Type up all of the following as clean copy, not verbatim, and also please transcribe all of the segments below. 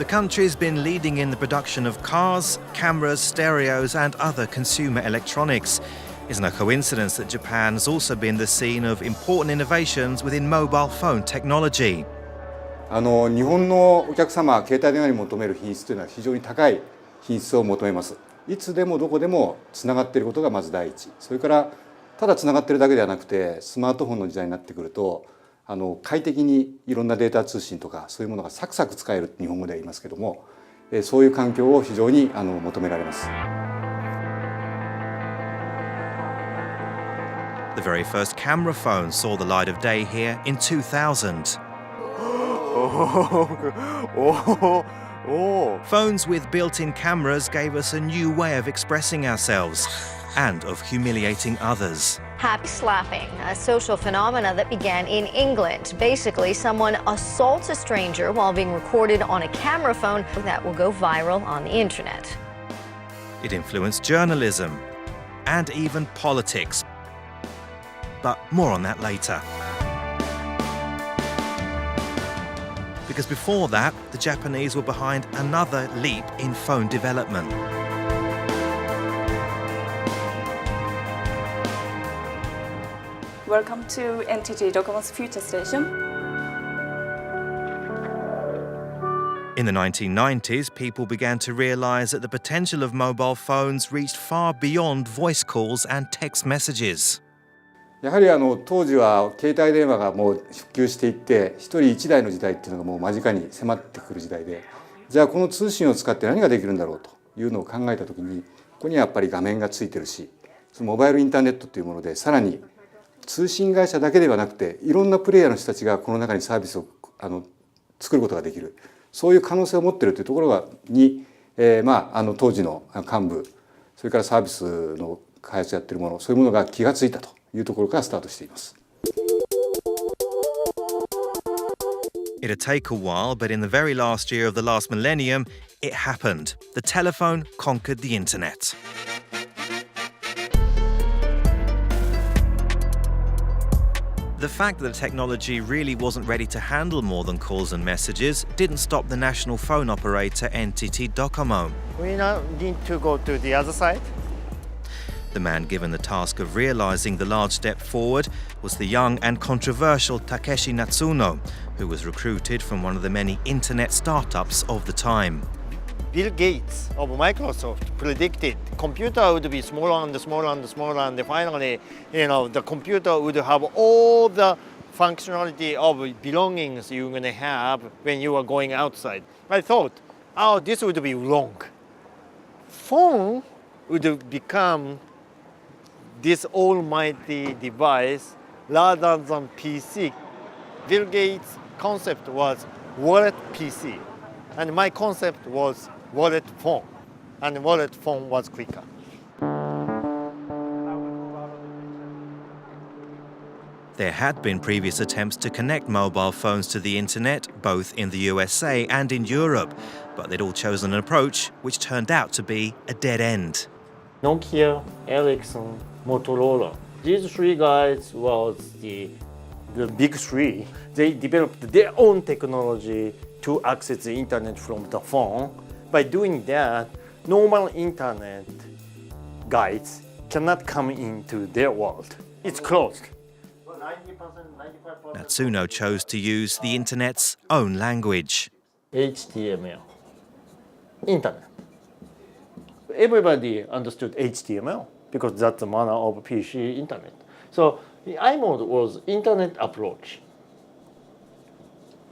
The country's been leading in the production of cars, cameras, stereos and other consumer electronics. It's no coincidence that Japan has also been the scene of important innovations within mobile phone technology. 日本のお客様、携帯電話に求める品質というのは非常に高い品質を求めます。いつでもどこでもつながっていることがまず第一。それからただつながっているだけではなくて、スマートフォンの時代になってくると、快適にいろんなデータ通信とかそういうものがサクサク使える日本語では言いますけども、そういう環境を非常に求められます。The very first camera phone saw the light of day here in 2000. Phones with built-in cameras gave us a new way of expressing ourselves and of humiliating others. Happy slapping, a social phenomena that began in England. Basically, someone assaults a stranger while being recorded on a camera phone that will go viral on the internet. It influenced journalism and even politics. But more on that later. Because before that, the Japanese were behind another leap in phone development. Welcome to NTT Docomo's Future Station. In the 1990s, people began to realize that the potential of mobile phones reached far beyond voice calls and text messages. やはり当時は携帯電話がもう普及していって一人一台の時代っていうのがもう間近に迫ってくる時代で、じゃあこの通信を使って何ができるんだろうというのを考えた時に、ここにはやっぱり画面がついてるし、そのモバイルインターネットというものでさらに通信会社だけではなくていろんなプレイヤーの人たちがこの中にサービスを作ることができる、そういう可能性を持っているというところに、当時の幹部、それからサービスの開発やっているもの、そういうものが気がついたというところからスタートしています。It'd take a while, but in the very last year of the last millennium, it happened. The telephone conquered the internet. The fact that the technology really wasn't ready to handle more than calls and messages didn't stop the national phone operator NTT Docomo. We now need to go to the other side. The man given the task of realizing the large step forward was the young and controversial Takeshi Natsuno, who was recruited from one of the many internet startups of the time. Bill Gates of Microsoft predicted computer would be smaller and smaller and smaller, and finally, the computer would have all the functionality of belongings you're going to have when you are going outside. I thought, this would be wrong. Phone would become this almighty device rather than PC. Bill Gates' concept was wallet PC, and my concept was wallet phone, and wallet phone was quicker. There had been previous attempts to connect mobile phones to the internet, both in the USA and in Europe, but they'd all chosen an approach which turned out to be a dead end. Nokia, Ericsson, Motorola. These three guys was the big three. They developed their own technology to access the internet from the phone. By doing that, normal internet guys cannot come into their world. It's closed. Natsuno chose to use the internet's own language. HTML. Internet. Everybody understood HTML because that's the manner of PC internet. So the iMode was internet approach.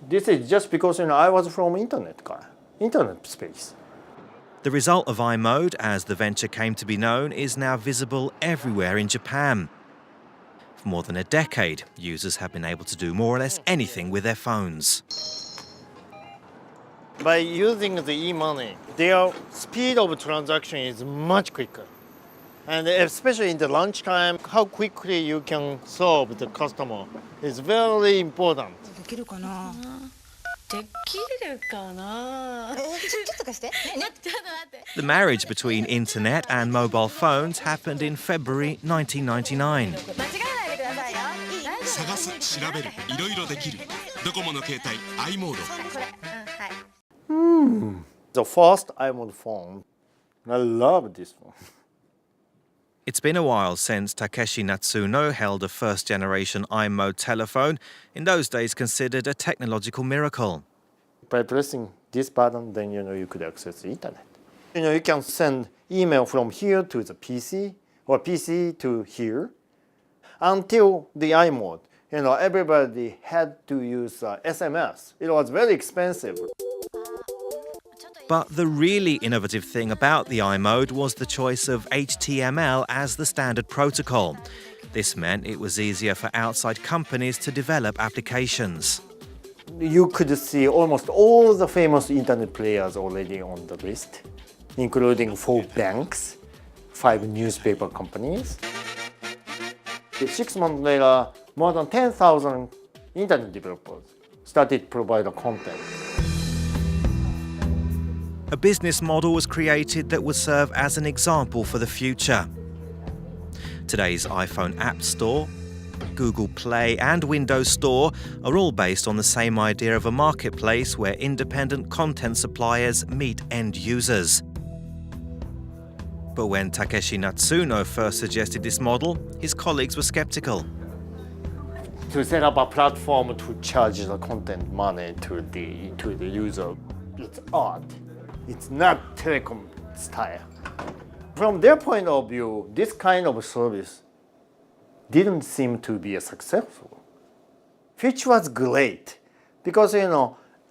This is just because I was from internet space. The result of iMode, as the venture came to be known, is now visible everywhere in Japan. For more than a decade, users have been able to do more or less anything with their phones. By using the e-money, their speed of transaction is much quicker. And especially in the lunchtime, how quickly you can serve the customer is very important. The marriage between internet and mobile phones happened in February 1999. 探す、調べる、いろいろできる。ドコモの携帯 i モード。The first iMode phone, I love this one. It's been a while since Takeshi Natsuno held a first-generation iMode telephone, in those days considered a technological miracle. By pressing this button, then you could access the internet. You can send email from here to the PC or PC to here. Until the iMode, everybody had to use SMS. It was very expensive. But the really innovative thing about the iMode was the choice of HTML as the standard protocol. This meant it was easier for outside companies to develop applications. You could see almost all the famous internet players already on the list, including 4 banks, 5 newspaper companies. 6 months later, more than 10,000 internet developers started providing content. A business model was created that would serve as an example for the future. Today's iPhone App Store, Google Play and Windows Store are all based on the same idea of a marketplace where independent content suppliers meet end users. But when Takeshi Natsuno first suggested this model, his colleagues were skeptical. To set up a platform to charge the content money to the user, it's odd. It's not telecom style. From their point of view, this kind of service didn't seem to be successful, which was great because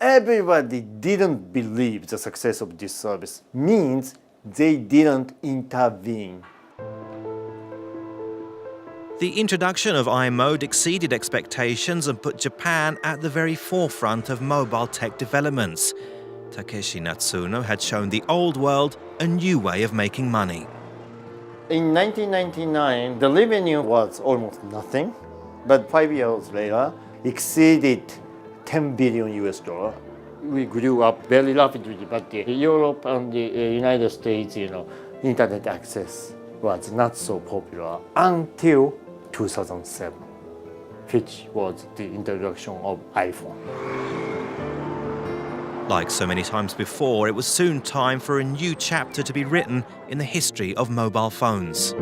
everybody didn't believe the success of this service means they didn't intervene. The introduction of iMode exceeded expectations and put Japan at the very forefront of mobile tech developments. Takeshi Natsuno had shown the old world a new way of making money. In 1999, the revenue was almost nothing, but 5 years later, exceeded 10 billion US dollar. We grew up very rapidly, but Europe and the United States, internet access was not so popular until 2007, which was the introduction of iPhone. Like so many times before, it was soon time for a new chapter to be written in the history of mobile phones.